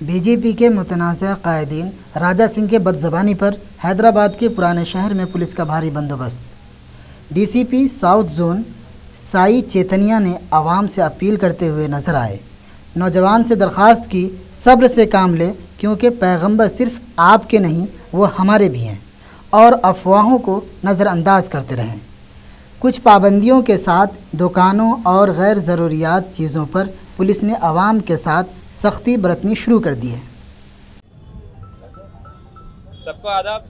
BJP के मुतनाज़ा कायदीन राजा सिंह के बदज़बानी पर हैदराबाद के पुराने शहर में पुलिस का भारी बंदोबस्त। डीसीपी साउथ जोन साई चेतनिया ने आवाम से अपील करते हुए नजर आए। नौजवान से दरख्वास्त की सब्र से काम ले, क्योंकि पैगंबर सिर्फ आपके नहीं वो हमारे भी हैं, और अफवाहों को नज़रअंदाज करते रहें। कुछ पाबंदियों के साथ दुकानों और गैर ज़रूरियात चीज़ों पर पुलिस ने आवाम के साथ सख्ती बरतनी शुरू कर दी है। सबको आदाब।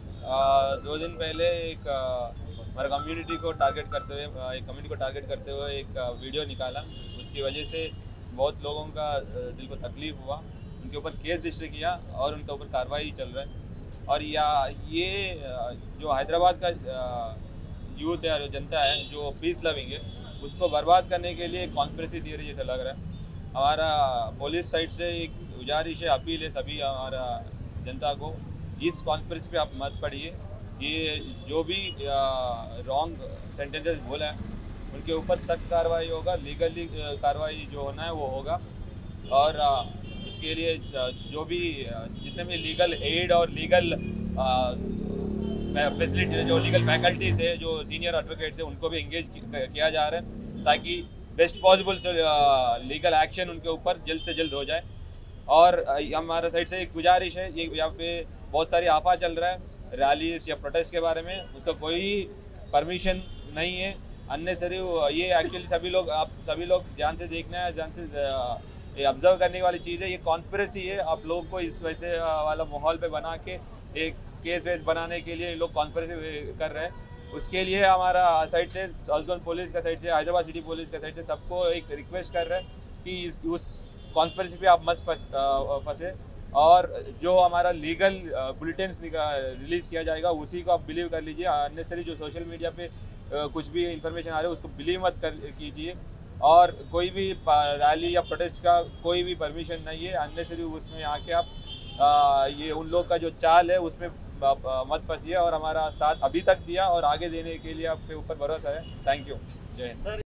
2 दिन पहले एक हमारे कम्युनिटी को टारगेट करते हुए एक वीडियो निकाला। उसकी वजह से बहुत लोगों का दिल को तकलीफ़ हुआ, उनके ऊपर केस रजिस्टर किया और उनके ऊपर कार्रवाई चल रहा है। और ये जो हैदराबाद का यूथ है, जो जनता है, जो पीस लविंग है, उसको बर्बाद करने के लिए कॉन्स्पिरेसी थियरी जैसा लग रहा है। हमारा पुलिस साइड से एक गुजारिश है, अपील है सभी हमारा जनता को, इस कॉन्स्पिरेसी पे आप मत पढ़िए। ये जो भी रॉन्ग सेंटेंसेस बोला है उनके ऊपर सख्त कार्रवाई होगा, लीगली कार्रवाई जो होना है वो होगा। और इसके लिए जो भी जितने भी लीगल एड और लीगल फैसिलिटी, जो लीगल फैकल्टीज़ है, जो सीनियर एडवोकेट्स है, उनको भी इंगेज किया जा रहा है ताकि बेस्ट पॉसिबल लीगल एक्शन उनके ऊपर जल्द से जल्द हो जाए। और हमारे साइड से एक गुजारिश है, ये यहाँ पे बहुत सारी अफवाह चल रहा है रैलीज या प्रोटेस्ट के बारे में, उसका कोई परमिशन नहीं है, अननेसरी। ये एक्चुअली सभी लोग ध्यान से देखना है, ध्यान से ये ऑब्जर्व करने वाली चीज़ है। ये कॉन्स्पिरेसी है, आप लोगों को इस वैसे वाला माहौल पे बना के एक केस वेस बनाने के लिए लोग कॉन्स्पिरेसी कर रहे हैं। उसके लिए हमारा साइड से साउथ जोन पुलिस का साइड से, हैदराबाद सिटी पुलिस का साइड से सबको एक रिक्वेस्ट कर रहे हैं कि उस कॉन्स्पिरेसी पे आप मत फंसे, और जो हमारा लीगल बुलेटिन्स रिलीज़ किया जाएगा उसी को आप बिलीव कर लीजिए। अननेसरी जो सोशल मीडिया पे कुछ भी इंफॉर्मेशन आ रहा है उसको बिलीव मत कीजिए। और कोई भी रैली या प्रोटेस्ट का कोई भी परमिशन नहीं है, अननेसरी उसमें आके आप ये उन लोग का जो चाल है उसमें मत फंसिए। और हमारा साथ अभी तक दिया और आगे देने के लिए आपके ऊपर भरोसा है। Thank you. जय हिंद।